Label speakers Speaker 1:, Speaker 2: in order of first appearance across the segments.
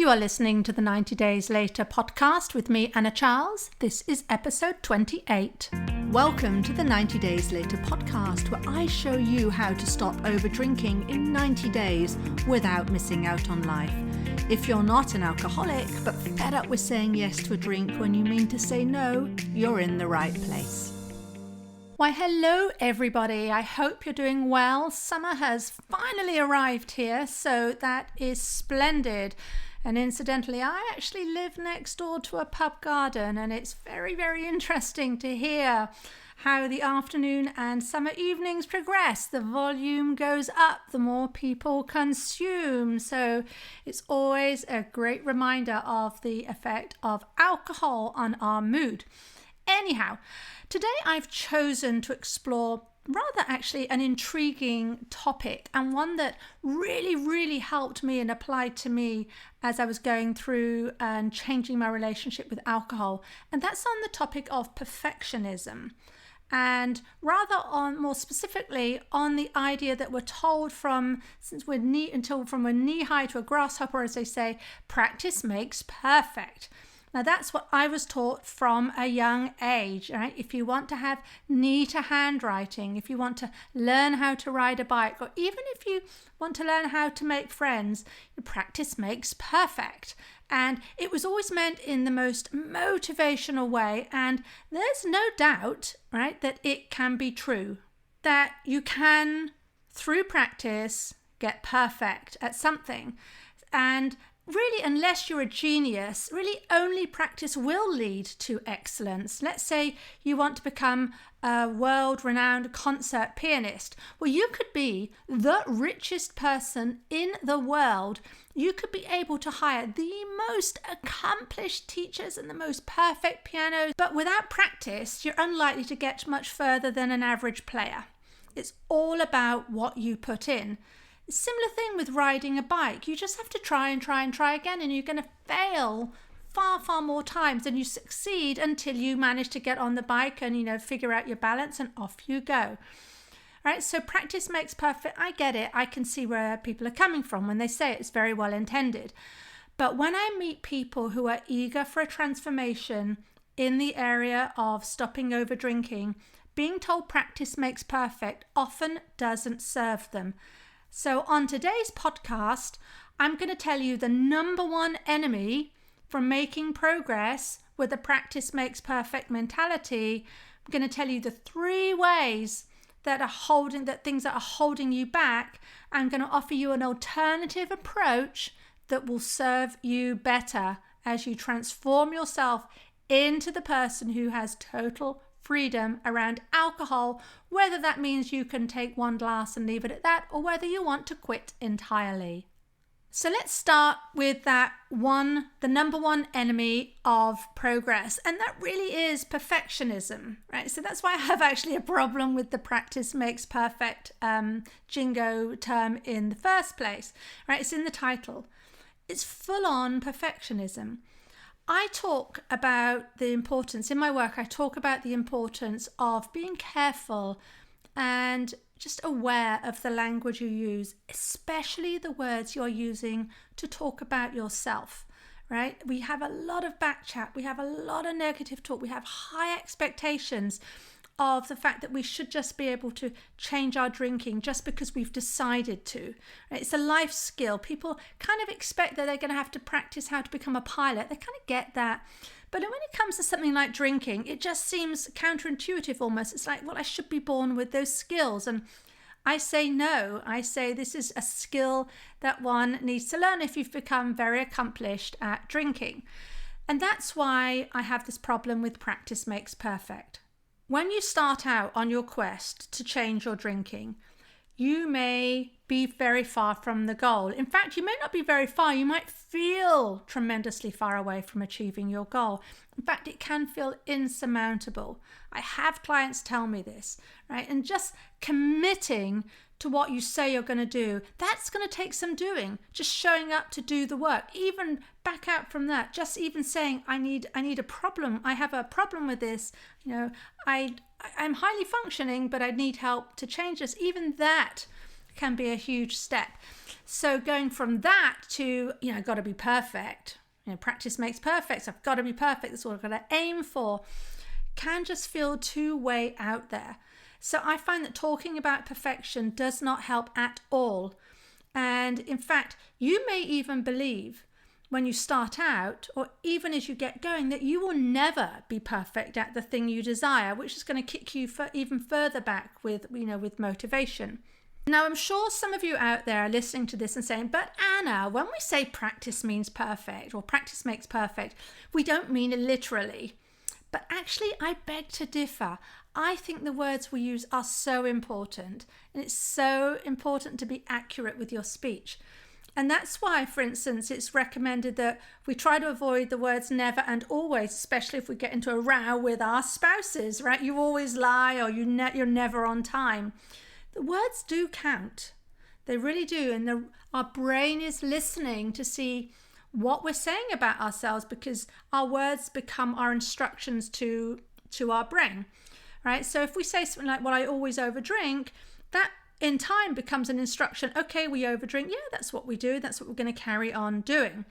Speaker 1: You are listening to the 90 Days Later podcast with me, Anna Charles. This is episode 28. Welcome to the 90 Days Later podcast, where I show you how to stop over drinking in 90 days without missing out on life. If you're not an alcoholic, but fed up with saying yes to a drink when you mean to say no, you're in the right place. Why, hello everybody. I hope you're doing well. Summer has finally arrived here, so that is splendid. And incidentally, I actually live next door to a pub garden, and it's very, very interesting to hear how the afternoon and summer evenings progress. The volume goes up the more people consume. So it's always a great reminder of the effect of alcohol on our mood. Anyhow, today I've chosen to explore rather actually an intriguing topic, and one that really helped me and applied to me as I was going through and changing my relationship with alcohol. And that's on the topic of perfectionism. And rather more specifically on the idea that we're told from we're knee high to a grasshopper, as they say, practice makes perfect. Now that's what I was taught from a young age, right? If you want to have neater handwriting, if you want to learn how to ride a bike, or even if you want to learn how to make friends, practice makes perfect. And it was always meant in the most motivational way. And there's no doubt, right, that it can be true, that you can, through practice, get perfect at something. And really, unless you're a genius, really only practice will lead to excellence. Let's say you want to become a world-renowned concert pianist. Well, you could be the richest person in the world. You could be able to hire the most accomplished teachers and the most perfect pianos, but without practice, you're unlikely to get much further than an average player. It's all about what you put in. Similar thing with riding a bike. You just have to try again, and you're going to fail far more times than you succeed until you manage to get on the bike and figure out your balance, and off you go. Right? So practice makes perfect. I get it. I can see where people are coming from when they say it's very well intended. But when I meet people who are eager for a transformation in the area of stopping over drinking, being told practice makes perfect often doesn't serve them. So on today's podcast, I'm going to tell you the number one enemy from making progress with a practice makes perfect mentality. I'm going to tell you the 3 ways that things that are holding you back. I'm going to offer you an alternative approach that will serve you better as you transform yourself into the person who has total freedom around alcohol, whether that means you can take 1 glass and leave it at that, or whether you want to quit entirely. So let's start with the number one enemy of progress, and that really is perfectionism, right? So that's why I have actually a problem with the practice makes perfect jingo term in the first place, right? It's in the title. It's full-on perfectionism. I talk about the importance, in my work, I talk about the importance of being careful and just aware of the language you use, especially the words you're using to talk about yourself, right? We have a lot of backchat, we have a lot of negative talk, we have high expectations of the fact that we should just be able to change our drinking just because we've decided to. Right? It's a life skill. People kind of expect that they're going to have to practice how to become a pilot. They kind of get that. But when it comes to something like drinking, it just seems counterintuitive almost. It's like, well, I should be born with those skills. And I say no. I say this is a skill that one needs to learn if you've become very accomplished at drinking. And that's why I have this problem with practice makes perfect. When you start out on your quest to change your drinking, you may be very far from the goal. In fact, you may not be very far. You might feel tremendously far away from achieving your goal. In fact, it can feel insurmountable. I have clients tell me this, right? And just committing to what you say you're going to do, that's going to take some doing. Just showing up to do the work. Even back out from that, just even saying, I need a problem. I have a problem with this. I'm highly functioning, but I need help to change this. Even that can be a huge step. So going from that to, got to be perfect, practice makes perfect, so I've got to be perfect, that's what I've got to aim for, can just feel too way out there. So I find that talking about perfection does not help at all. And in fact, you may even believe when you start out, or even as you get going, that you will never be perfect at the thing you desire, which is going to kick you even further back with motivation. Now, I'm sure some of you out there are listening to this and saying, but Anna, when we say practice means perfect or practice makes perfect, we don't mean it literally. But actually, I beg to differ. I think the words we use are so important, and it's so important to be accurate with your speech. And that's why, for instance, it's recommended that we try to avoid the words never and always, especially if we get into a row with our spouses, right? You always lie, or you're never on time. The words do count. They really do. And our brain is listening to see what we're saying about ourselves, because our words become our instructions to our brain, right? So if we say something like, well, I always overdrink, that in time becomes an instruction. Okay, we overdrink. Yeah, that's what we do. That's what we're going to carry on doing.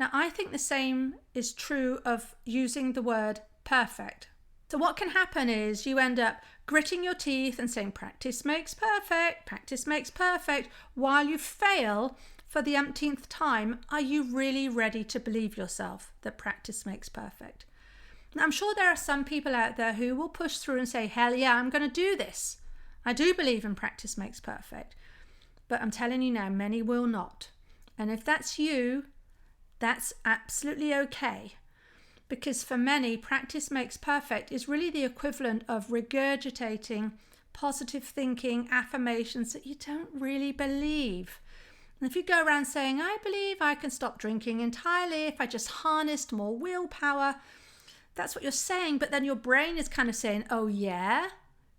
Speaker 1: Now, I think the same is true of using the word perfect. So what can happen is you end up gritting your teeth and saying practice makes perfect, while you fail for the umpteenth time. Are you really ready to believe yourself that practice makes perfect? Now, I'm sure there are some people out there who will push through and say, hell yeah, I'm going to do this. I do believe in practice makes perfect. But I'm telling you now, many will not. And if that's you, that's absolutely okay. Because for many, practice makes perfect is really the equivalent of regurgitating positive thinking, affirmations that you don't really believe. And if you go around saying, I believe I can stop drinking entirely if I just harnessed more willpower, that's what you're saying. But then your brain is kind of saying, oh yeah,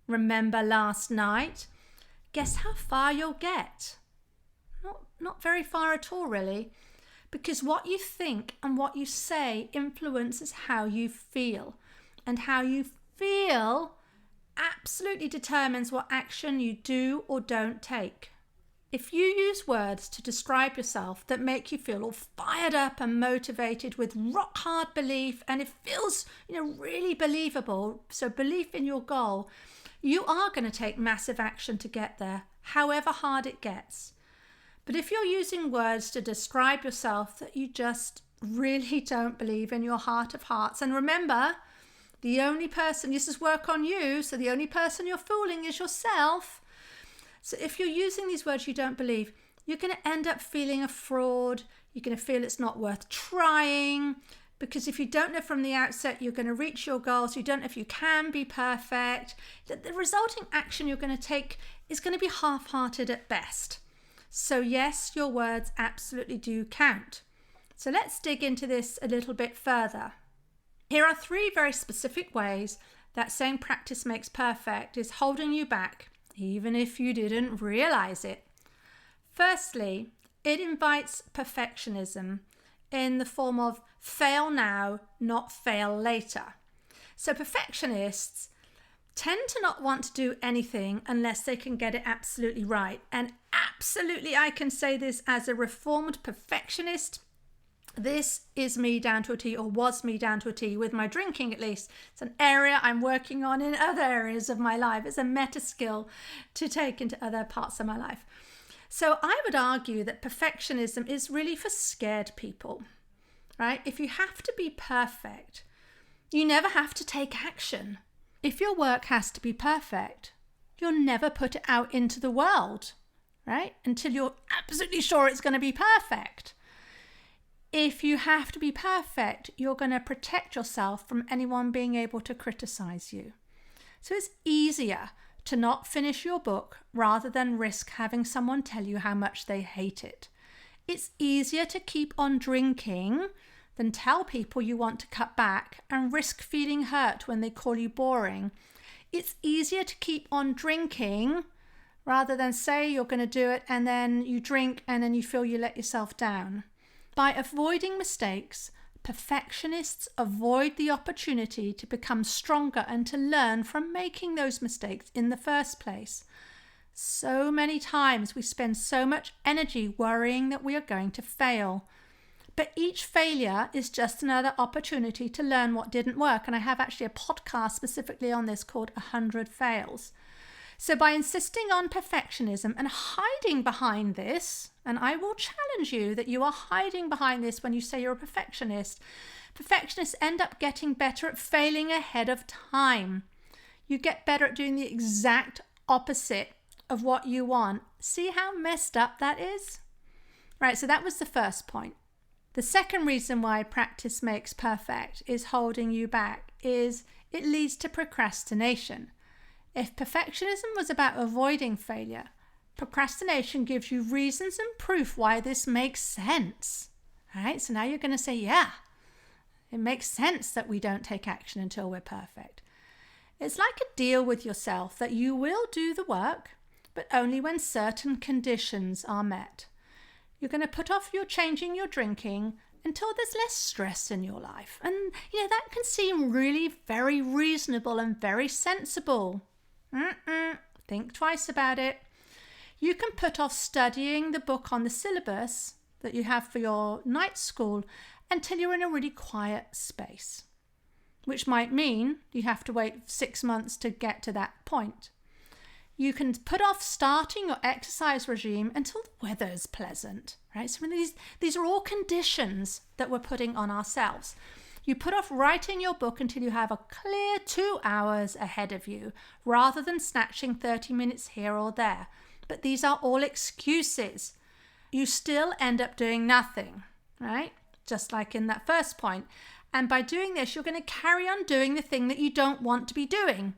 Speaker 1: remember last night? Guess how far you'll get? Not very far at all, really. Because what you think and what you say influences how you feel. And how you feel absolutely determines what action you do or don't take. If you use words to describe yourself that make you feel all fired up and motivated with rock hard belief, and it feels, really believable, so belief in your goal, you are going to take massive action to get there, however hard it gets. But if you're using words to describe yourself that you just really don't believe in your heart of hearts, and remember, the only person, this is work on you, so the only person you're fooling is yourself. So if you're using these words you don't believe, you're going to end up feeling a fraud. You're going to feel it's not worth trying, because if you don't know from the outset you're going to reach your goals, you don't know if you can be perfect, the resulting action you're going to take is going to be half-hearted at best. So yes, your words absolutely do count. So let's dig into this a little bit further. Here are 3 very specific ways that saying practice makes perfect is holding you back, even if you didn't realize it. Firstly, it invites perfectionism in the form of fail now, not fail later. So perfectionists tend to not want to do anything unless they can get it absolutely right. And absolutely, I can say this as a reformed perfectionist. This is me down to a T, or was me down to a T, with my drinking at least. It's an area I'm working on in other areas of my life. It's a meta skill to take into other parts of my life. So I would argue that perfectionism is really for scared people, right? If you have to be perfect, you never have to take action. If your work has to be perfect, you'll never put it out into the world, right? Until you're absolutely sure it's going to be perfect. If you have to be perfect, you're going to protect yourself from anyone being able to criticize you. So it's easier to not finish your book rather than risk having someone tell you how much they hate it. It's easier to keep on drinking than tell people you want to cut back and risk feeling hurt when they call you boring. It's easier to keep on drinking rather than say you're going to do it and then you drink and then you feel you let yourself down. By avoiding mistakes, perfectionists avoid the opportunity to become stronger and to learn from making those mistakes in the first place. So many times we spend so much energy worrying that we are going to fail. But each failure is just another opportunity to learn what didn't work. And I have actually a podcast specifically on this called 100 Fails. So by insisting on perfectionism and hiding behind this, and I will challenge you that you are hiding behind this when you say you're a perfectionist, perfectionists end up getting better at failing ahead of time. You get better at doing the exact opposite of what you want. See how messed up that is? Right, so that was the first point. The second reason why practice makes perfect is holding you back is it leads to procrastination. If perfectionism was about avoiding failure, procrastination gives you reasons and proof why this makes sense. All right, so now you're going to say, yeah, it makes sense that we don't take action until we're perfect. It's like a deal with yourself that you will do the work, but only when certain conditions are met. You're going to put off your changing your drinking until there's less stress in your life. And, that can seem really very reasonable and very sensible. Think twice about it. You can put off studying the book on the syllabus that you have for your night school until you're in a really quiet space, which might mean you have to wait 6 months to get to that point. You can put off starting your exercise regime until the weather's pleasant, right? So these are all conditions that we're putting on ourselves. You put off writing your book until you have a clear 2 hours ahead of you, rather than snatching 30 minutes here or there. But these are all excuses. You still end up doing nothing, right? Just like in that first point. And by doing this, you're going to carry on doing the thing that you don't want to be doing.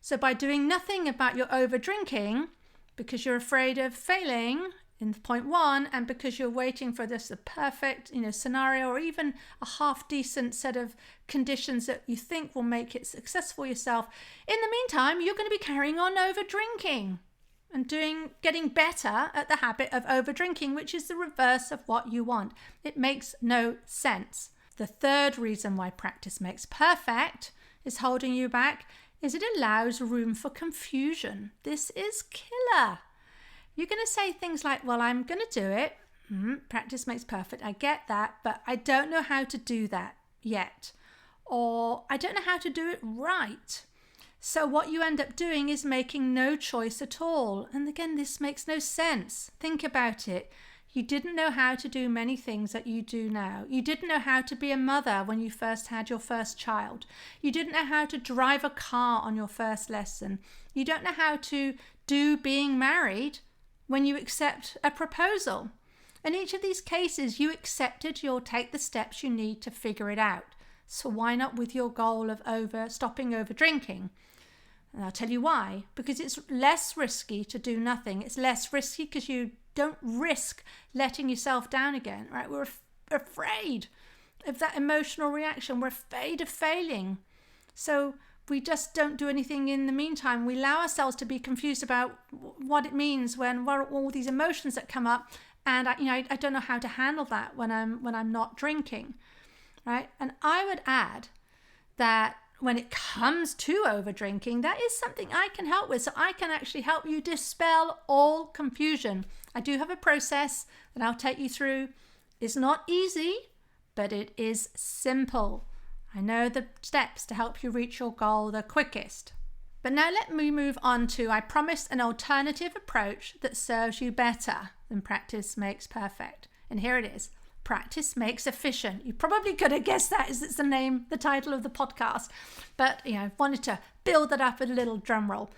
Speaker 1: So by doing nothing about your over drinking, because you're afraid of failing in point 1, and because you're waiting for this perfect scenario, or even a half decent set of conditions that you think will make it successful yourself, in the meantime, you're going to be carrying on over drinking and getting better at the habit of over drinking, which is the reverse of what you want. It makes no sense. The third reason why practice makes perfect is holding you back is it allows room for confusion. This is killer. You're going to say things like, well, I'm going to do it. Practice makes perfect. I get that, but I don't know how to do that yet. Or I don't know how to do it right. So what you end up doing is making no choice at all. And again, this makes no sense. Think about it. You didn't know how to do many things that you do now. You didn't know how to be a mother when you first had your first child. You didn't know how to drive a car on your first lesson. You don't know how to do being married when you accept a proposal. In each of these cases, you accepted you'll take the steps you need to figure it out. So why not with your goal of stopping over drinking? And I'll tell you why. Because it's less risky to do nothing. It's less risky because you don't risk letting yourself down again, right? We're afraid of that emotional reaction. We're afraid of failing. So we just don't do anything in the meantime. We allow ourselves to be confused about what it means when all these emotions that come up, and I don't know how to handle that when I'm not drinking, right? And I would add that when it comes to over drinking, that is something I can help with. So I can actually help you dispel all confusion. I do have a process that I'll take you through. It's not easy, but it is simple. I know the steps to help you reach your goal the quickest. But now let me move on to, I promised an alternative approach that serves you better than practice makes perfect. And here it is. Practice makes efficient. You probably could have guessed that is the title of the podcast. But I wanted to build that up with a little drum roll.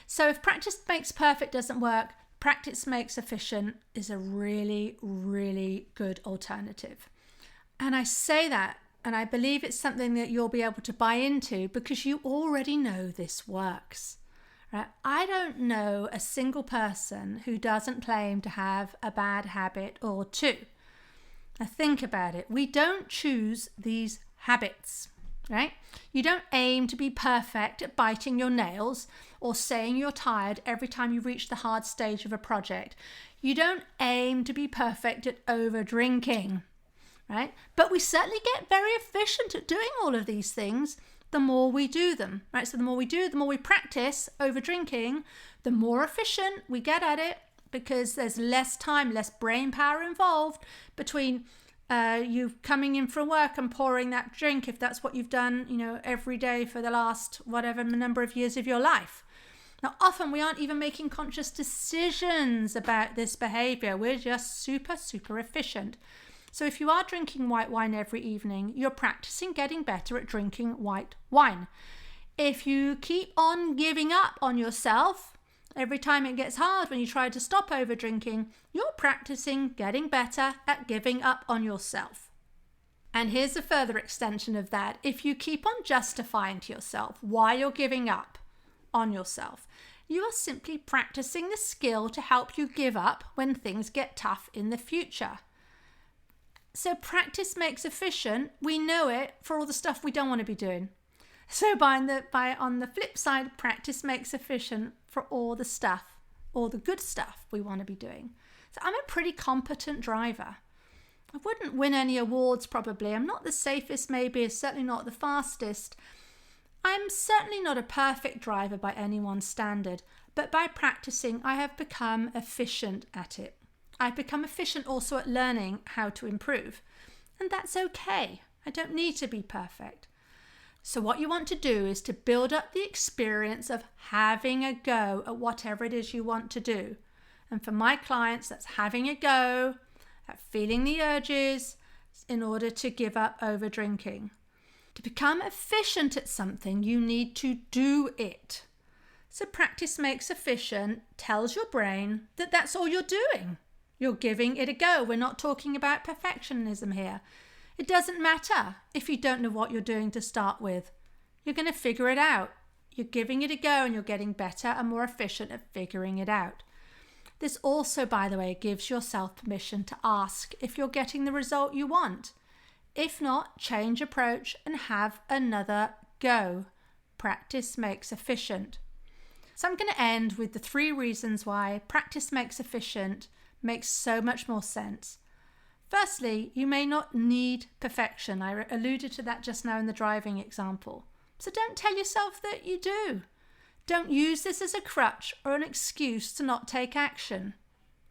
Speaker 1: So if practice makes perfect doesn't work, practice makes efficient is a really, really good alternative. And I say that, and I believe it's something that you'll be able to buy into because you already know this works. Right? I don't know a single person who doesn't claim to have a bad habit or two. Now think about it. We don't choose these habits, right? You don't aim to be perfect at biting your nails or saying you're tired every time you reach the hard stage of a project. You don't aim to be perfect at over drinking, right? But we certainly get very efficient at doing all of these things. the more we do them, right? So the more we practice over drinking, the more efficient we get at it, because there's less time, less brain power involved between you coming in from work and pouring that drink, if that's what you've done, every day for the last whatever number of years of your life. Now, often we aren't even making conscious decisions about this behavior. We're just super, super efficient. So if you are drinking white wine every evening, you're practicing getting better at drinking white wine. If you keep on giving up on yourself every time it gets hard when you try to stop over drinking, you're practicing getting better at giving up on yourself. And here's a further extension of that. If you keep on justifying to yourself why you're giving up on yourself, you are simply practicing the skill to help you give up when things get tough in the future. So practice makes efficient. We know it for all the stuff we don't want to be doing. So on the flip side, practice makes efficient for all the stuff, all the good stuff we want to be doing. So I'm a pretty competent driver. I wouldn't win any awards probably. I'm not the safest maybe, certainly not the fastest. I'm certainly not a perfect driver by anyone's standard, but by practicing I have become efficient at it. I've become efficient also at learning how to improve. And that's okay. I don't need to be perfect. So what you want to do is to build up the experience of having a go at whatever it is you want to do. And for my clients, that's having a go at feeling the urges in order to give up over drinking. To become efficient at something, you need to do it. So practice makes efficient tells your brain that that's all you're doing. You're giving it a go. We're not talking about perfectionism here. It doesn't matter if you don't know what you're doing to start with. You're going to figure it out. You're giving it a go and you're getting better and more efficient at figuring it out. This also, by the way, gives yourself permission to ask if you're getting the result you want. If not, change approach and have another go. Practice makes efficient. So I'm going to end with the 3 reasons why practice makes efficient makes so much more sense. Firstly, you may not need perfection. I alluded to that just now in the driving example. So don't tell yourself that you do. Don't use this as a crutch or an excuse to not take action,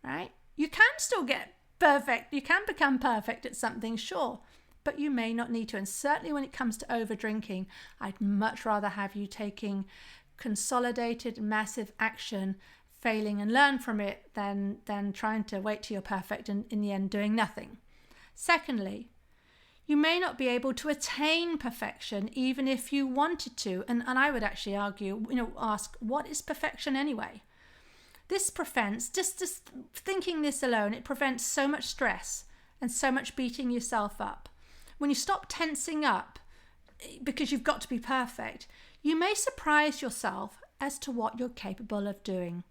Speaker 1: right? You can still get perfect. You can become perfect at something, sure, but you may not need to. And certainly when it comes to over drinking, I'd much rather have you taking consolidated, massive action, failing and learn from it than trying to wait till you're perfect and in the end doing nothing. Secondly, you may not be able to attain perfection even if you wanted to. And I would actually argue, ask, what is perfection anyway? This prevents, just thinking this alone, it prevents so much stress and so much beating yourself up. When you stop tensing up because you've got to be perfect, you may surprise yourself as to what you're capable of doing.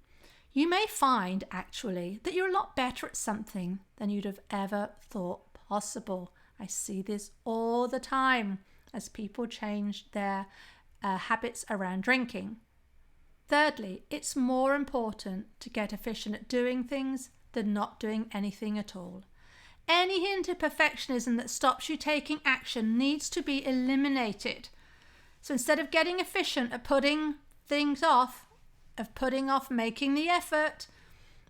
Speaker 1: You may find, actually, that you're a lot better at something than you'd have ever thought possible. I see this all the time as people change their habits around drinking. Thirdly, it's more important to get efficient at doing things than not doing anything at all. Any hint of perfectionism that stops you taking action needs to be eliminated. So instead of getting efficient at putting things off, making the effort,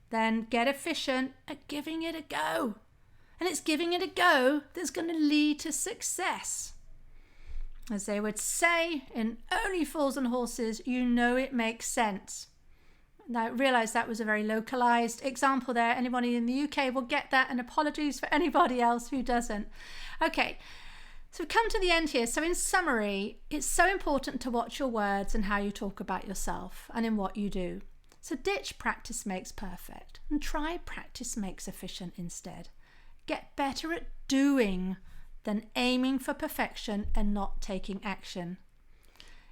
Speaker 1: then get efficient at giving it a go. And it's giving it a go that's going to lead to success. As they would say in Only Fools and Horses, it makes sense. Now, I realise that was a very localised example there. Anybody in the UK will get that, and apologies for anybody else who doesn't. Okay, so we've come to the end here. So in summary, it's so important to watch your words and how you talk about yourself and in what you do. So ditch practice makes perfect and try practice makes efficient instead. Get better at doing than aiming for perfection and not taking action.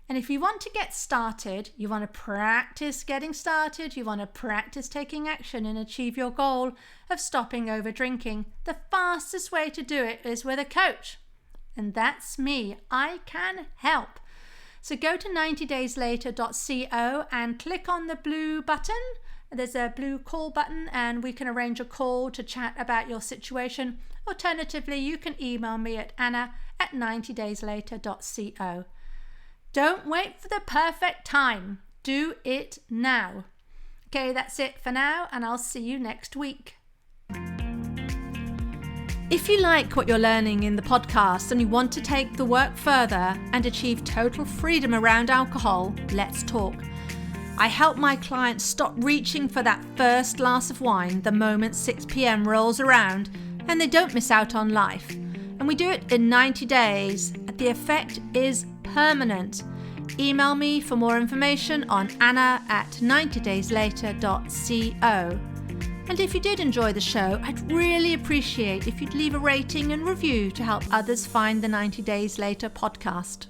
Speaker 1: And if you want to get started, you want to practice getting started, you want to practice taking action and achieve your goal of stopping over drinking, the fastest way to do it is with a coach. And that's me. I can help. So go to 90dayslater.co and click on the blue button. There's a blue call button and we can arrange a call to chat about your situation. Alternatively, you can email me at anna@90dayslater.co. Don't wait for the perfect time. Do it now. Okay, that's it for now, and I'll see you next week. If you like what you're learning in the podcast and you want to take the work further and achieve total freedom around alcohol, let's talk. I help my clients stop reaching for that first glass of wine the moment 6 p.m. rolls around and they don't miss out on life. And we do it in 90 days. The effect is permanent. Email me for more information on anna@90dayslater.co. And if you did enjoy the show, I'd really appreciate if you'd leave a rating and review to help others find the 90 Days Later podcast.